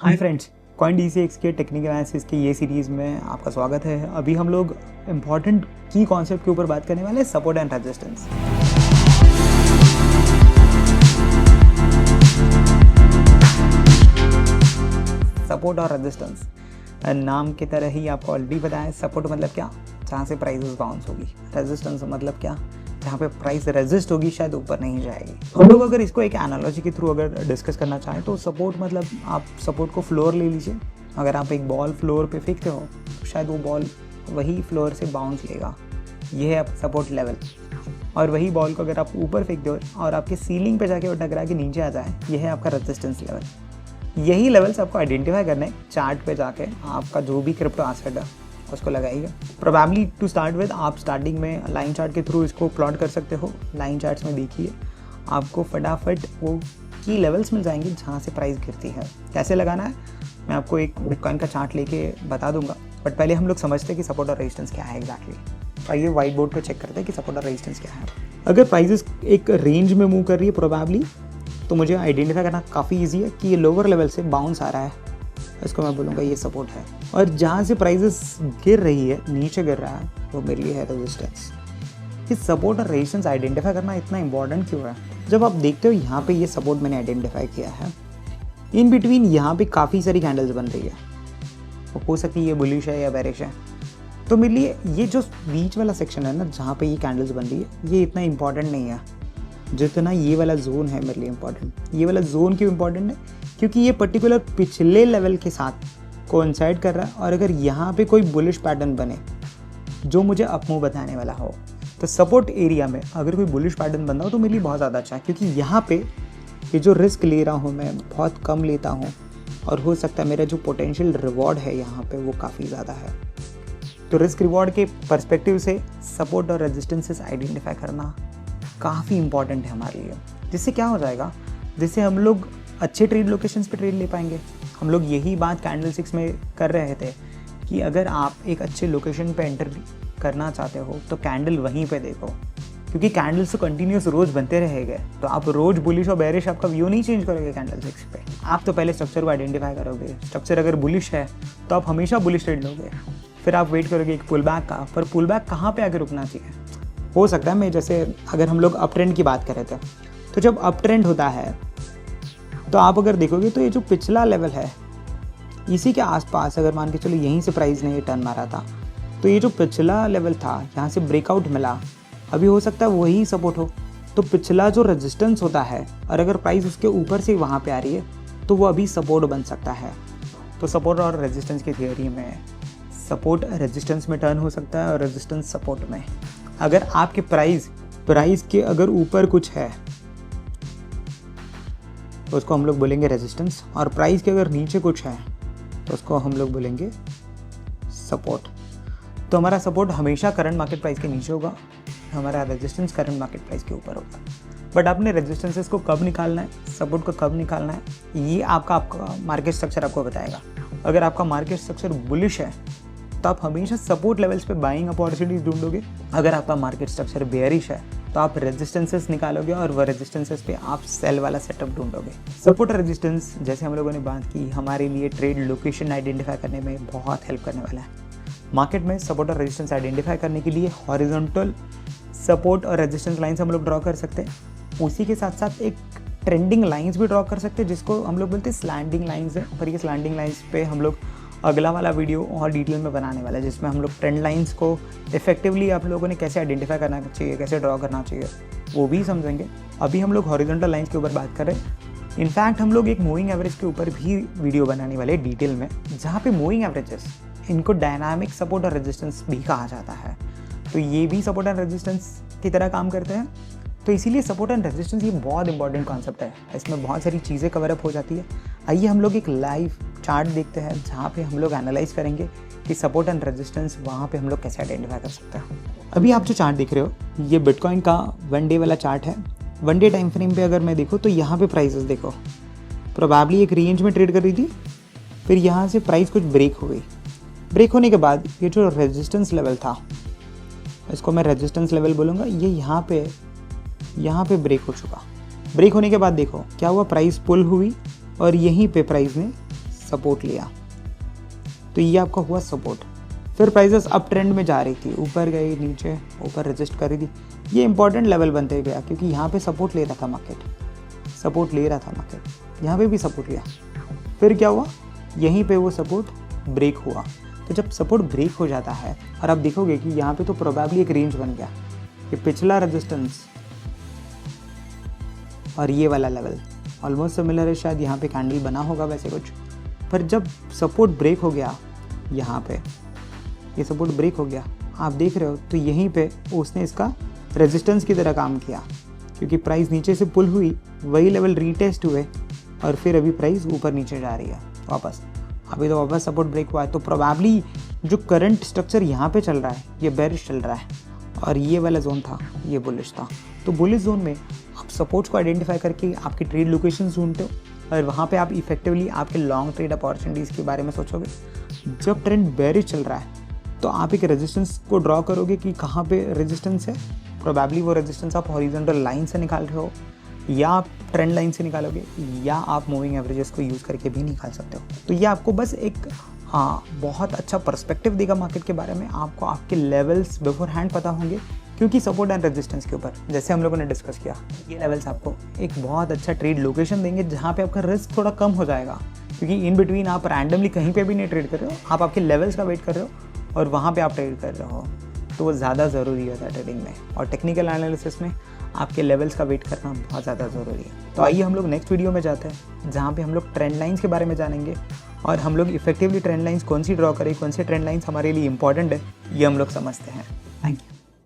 Hi friends, coin DCX के technical analysis की ये सीरीज़ में आपका स्वागत है। अभी हम लोग इम्पॉर्टेंट की कॉन्सेप्ट के ऊपर बात करने वाले हैं, सपोर्ट एंड रेजिस्टेंस। सपोर्ट और रेजिस्टेंस नाम की तरह ही आपको ऑलरेडी पता है। सपोर्ट मतलब क्या? जहाँ से प्राइसेस बाउंस होगी। रेजिस्टेंस मतलब क्या? जहाँ पे प्राइस रेजिस्ट होगी, शायद ऊपर नहीं जाएगी। हम लोग अगर इसको एक एनालॉजी के थ्रू अगर डिस्कस करना चाहें तो सपोर्ट मतलब आप सपोर्ट को फ्लोर ले लीजिए। अगर आप एक बॉल फ्लोर पे फेंकते हो तो शायद वो बॉल वही फ्लोर से बाउंस लेगा, ये है आप सपोर्ट लेवल। और वही बॉल को अगर आप ऊपर फेंकते हो और आपके सीलिंग पे जाके वो टकरा के नीचे आ जाए, ये है आपका रेजिस्टेंस लेवल। यही लेवल्स आपको आइडेंटिफाई करने चार्ट पे जाके आपका जो भी क्रिप्टो एसेट है उसको लगाइएगा। प्रोबेबली टू स्टार्ट विद आप स्टार्टिंग में लाइन चार्ट के थ्रू इसको प्लॉट कर सकते हो। लाइन चार्ट्स में देखिए आपको फटाफट वो की लेवल्स मिल जाएंगे जहाँ से प्राइस गिरती है। कैसे लगाना है मैं आपको एक बिटकॉइन का चार्ट लेके बता दूंगा, बट पहले हम लोग समझते हैं कि सपोर्ट और रेजिस्टेंस क्या है एग्जैक्टली। आइए व्हाइट बोर्ड पर चेक करते हैं कि सपोर्ट और रेजिस्टेंस क्या है। अगर प्राइजेस एक रेंज में मूव कर रही है प्रोबेबली, तो मुझे आइडेंटिफाई करना काफ़ी ईजी है कि ये लोअर लेवल से बाउंस आ रहा है, इसको मैं बोलूँगा ये सपोर्ट है। और जहाँ से प्राइसेस गिर रही है, नीचे गिर रहा है, वो मेरे लिए है रेजिस्टेंस। ये सपोर्ट और रेजिस्टेंस आइडेंटिफाई करना इतना इंपॉर्टेंट क्यों है? जब आप देखते हो यहाँ पे ये सपोर्ट मैंने आइडेंटिफाई किया है, इन बिटवीन यहाँ पे काफ़ी सारी कैंडल्स बन रही है। हो सकती है ये बुलिश है या बेरिश है। तो मेरे लिए ये जो बीच वाला सेक्शन है ना, जहाँ पे ये कैंडल्स बन रही है, ये इतना इंपॉर्टेंट नहीं है जितना ये वाला जोन है मेरे लिए इंपॉर्टेंट। ये वाला जोन क्यों इंपॉर्टेंट है? क्योंकि ये पर्टिकुलर पिछले लेवल के साथ कोइंसाइड कर रहा है। और अगर यहाँ पे कोई बुलिश पैटर्न बने जो मुझे अपमूव बताने वाला हो, तो सपोर्ट एरिया में अगर कोई बुलिश पैटर्न बन रहा हो तो मेरे लिए बहुत ज़्यादा अच्छा है। क्योंकि यहाँ पे ये जो रिस्क ले रहा हूँ मैं बहुत कम लेता हूँ, और हो सकता है मेरा जो पोटेंशियल रिवॉर्ड है यहाँ पे वो काफ़ी ज़्यादा है। तो रिस्क रिवॉर्ड के पर्सपेक्टिव से सपोर्ट और रेजिस्टेंसेस आइडेंटिफाई करना काफ़ी इंपॉर्टेंट है हमारे लिए। जिससे क्या हो जाएगा, जिससे हम लोग अच्छे ट्रेड लोकेशंस पे ट्रेड ले पाएंगे। हम लोग यही बात कैंडल 6 में कर रहे थे कि अगर आप एक अच्छे लोकेशन पे एंटर करना चाहते हो तो कैंडल वहीं पे देखो, क्योंकि कैंडल्स तो कंटिन्यूस रोज बनते रहेंगे। तो आप रोज बुलिश और बेरिश आपका व्यू नहीं चेंज करोगे कैंडल 6 पे। आप तो पहले स्ट्रक्चर को आइडेंटिफाई करोगे। स्ट्रक्चर अगर बुलिश है तो आप हमेशा बुलिश ट्रेड लोगे। फिर आप वेट करोगे एक पुल बैक का, पर पुल बैक कहाँ पे आके रुकना चाहिए? हो सकता है मैं जैसे अगर हम लोग अप ट्रेंड की बात कर रहे थे, तो जब अप ट्रेंड होता है तो आप अगर देखोगे तो ये जो पिछला लेवल है इसी के आसपास, अगर मान के चलो यहीं से प्राइस ने टर्न मारा था, तो ये जो पिछला लेवल था यहाँ से ब्रेकआउट मिला, अभी हो सकता है वही सपोर्ट हो। तो पिछला जो रेजिस्टेंस होता है और अगर प्राइस उसके ऊपर से वहाँ पे आ रही है तो वो अभी सपोर्ट बन सकता है। तो सपोर्ट और रेजिस्टेंस की थियोरी में सपोर्ट रेजिस्टेंस में टर्न हो सकता है और रेजिस्टेंस सपोर्ट में। अगर आपके प्राइस के अगर ऊपर कुछ है तो उसको हम लोग बोलेंगे रेजिस्टेंस, और प्राइस के अगर नीचे कुछ है तो उसको हम लोग बोलेंगे सपोर्ट। तो हमारा सपोर्ट हमेशा करंट मार्केट प्राइस के नीचे होगा, हमारा रेजिस्टेंस करंट मार्केट प्राइस के ऊपर होगा। बट आपने रेजिस्टेंसेस को कब निकालना है, सपोर्ट को कब निकालना है, ये आपका मार्केट स्ट्रक्चर आपको बताएगा। अगर आपका मार्केट स्ट्रक्चर बुलिश है तो आप हमेशा सपोर्ट लेवल्स पे बाइंग अपॉर्चुनिटीज ढूंढोगे। अगर आपका मार्केट स्ट्रक्चर बेयरिश है तो आप रेजिस्टेंसेस निकालोगे और वह रेजिस्टेंसेस पे आप सेल वाला सेटअप ढूंढोगे। सपोर्ट और रेजिस्टेंस जैसे हम लोगों ने बात की, हमारे लिए ट्रेड लोकेशन आइडेंटिफाई करने में बहुत हेल्प करने वाला है। मार्केट में सपोर्ट और रेजिस्टेंस आइडेंटिफाई करने के लिए हॉरिजॉन्टल सपोर्ट और रेजिस्टेंस लाइन्स हम लोग ड्रॉ कर सकते हैं। उसी के साथ साथ एक ट्रेंडिंग लाइन्स भी ड्रॉ कर सकते हैं, जिसको हम लोग बोलते हैं स्लैंडिंग लाइन्स है। पर ये स्लैंडिंग लाइन्स पे हम लोग अगला वाला वीडियो और डिटेल में बनाने वाला है, जिसमें हम लोग ट्रेंड लाइंस को इफेक्टिवली आप लोगों ने कैसे आइडेंटिफाई करना चाहिए, कैसे ड्रॉ करना चाहिए, वो भी समझेंगे। अभी हम लोग हॉरिजॉन्टल लाइंस के ऊपर बात कर रहे हैं। इनफैक्ट हम लोग एक मूविंग एवरेज के ऊपर भी वीडियो बनाने वाले डिटेल में, जहाँ पे मूविंग एवरेजेस इनको डायनामिक सपोर्ट और रेजिस्टेंस भी कहा जाता है। तो ये भी सपोर्ट एंड रेजिस्टेंस की तरह काम करते हैं। तो इसीलिए सपोर्ट एंड रेजिस्टेंस ये बहुत इंपॉर्टेंट कॉन्सेप्ट है। इसमें बहुत सारी चीज़ें कवरअप हो जाती है। आइए हम लोग एक लाइव चार्ट देखते हैं जहाँ पे हम लोग एनालाइज करेंगे कि सपोर्ट एंड रेजिस्टेंस वहाँ पे हम लोग कैसे आइडेंटिफाई कर सकते हैं। अभी आप जो चार्ट देख रहे हो ये बिटकॉइन का 1 डे वाला चार्ट है। 1 डे टाइम फ्रेम पे अगर मैं देखूँ तो यहाँ पे प्राइसेस देखो प्रोबेबली एक रेंज में ट्रेड कर रही थी, फिर यहाँ से प्राइस कुछ ब्रेक हो गई। ब्रेक होने के बाद ये जो रेजिस्टेंस लेवल था, इसको मैं रेजिस्टेंस लेवल बोलूँगा, ये यहाँ पे ब्रेक हो चुका। ब्रेक होने के बाद देखो क्या हुआ, प्राइस पुल हुई और यहीं पे प्राइस ने सपोर्ट लिया, तो ये आपका हुआ सपोर्ट। फिर प्राइसेस अप ट्रेंड में जा रही थी, ऊपर गई, नीचे, ऊपर रेजिस्ट कर रही थी। ये इंपॉर्टेंट लेवल बनते गया क्योंकि यहाँ पे सपोर्ट ले रहा था मार्केट, सपोर्ट ले रहा था मार्केट, यहाँ पे भी सपोर्ट लिया। फिर क्या हुआ, यहीं पे वो सपोर्ट ब्रेक हुआ। तो जब सपोर्ट ब्रेक हो जाता है और आप देखोगे कि यहाँ पे तो प्रोबेबली एक रेंज बन गया कि पिछला रेजिस्टेंस और ये वाला लेवल ऑलमोस्ट सिमिलर है, शायद यहाँ पे कैंडल बना होगा वैसे कुछ। पर जब सपोर्ट ब्रेक हो गया, यहाँ पे ये सपोर्ट ब्रेक हो गया, आप देख रहे हो, तो यहीं पे उसने इसका रेजिस्टेंस की तरह काम किया क्योंकि प्राइस नीचे से पुल हुई, वही लेवल रीटेस्ट हुए और फिर अभी प्राइस ऊपर नीचे जा रही है वापस। अभी तो वापस सपोर्ट ब्रेक हुआ है, तो प्रोबेबली जो करंट स्ट्रक्चर यहाँ पे चल रहा है ये बेरिश चल रहा है और ये वाला जोन था ये बुलिश था। तो बुलिश जोन में आप सपोर्ट्स को आइडेंटिफाई करके आपकी ट्रेड लोकेशन ढूंढते हो और वहाँ पे आप इफेक्टिवली आपके लॉन्ग ट्रेड अपॉर्चुनिटीज़ के बारे में सोचोगे। जब ट्रेंड बेरिश चल रहा है तो आप एक रेजिस्टेंस को ड्रॉ करोगे कि कहाँ पे रेजिस्टेंस है। प्रोबेबली वो रेजिस्टेंस आप हॉरिजॉन्टल लाइन से निकाल रहे हो या आप ट्रेंड लाइन से निकालोगे या आप मूविंग एवरेजेस को यूज़ करके भी निकाल सकते हो। तो ये आपको बस एक बहुत अच्छा पर्सपेक्टिव देगा मार्केट के बारे में। आपको आपके लेवल्स बिफोर हैंड पता होंगे क्योंकि सपोर्ट एंड रेजिस्टेंस के ऊपर जैसे हम लोगों ने डिस्कस किया, ये लेवल्स आपको एक बहुत अच्छा ट्रेड लोकेशन देंगे जहाँ पे आपका रिस्क थोड़ा कम हो जाएगा क्योंकि इन बिटवीन आप रैंडमली कहीं पे भी नहीं ट्रेड कर रहे हो, आप आपके लेवल्स का वेट कर रहे हो और वहाँ पे आप ट्रेड कर रहे हो। तो वो ज़्यादा ज़रूरी होता है ट्रेडिंग में, और टेक्निकल एनालिसिस में आपके लेवल्स का वेट करना बहुत ज़्यादा ज़रूरी है। तो आइए हम लोग नेक्स्ट वीडियो में जाते हैं जहाँ पे हम लोग ट्रेंड लाइंस के बारे में जानेंगे और हम लोग इफेक्टिवली ट्रेंड लाइंस कौन सी ड्रॉ करें, कौन सी ट्रेंड लाइंस हमारे लिए इंपॉर्टेंट है, ये हम लोग समझते हैं। Thank you.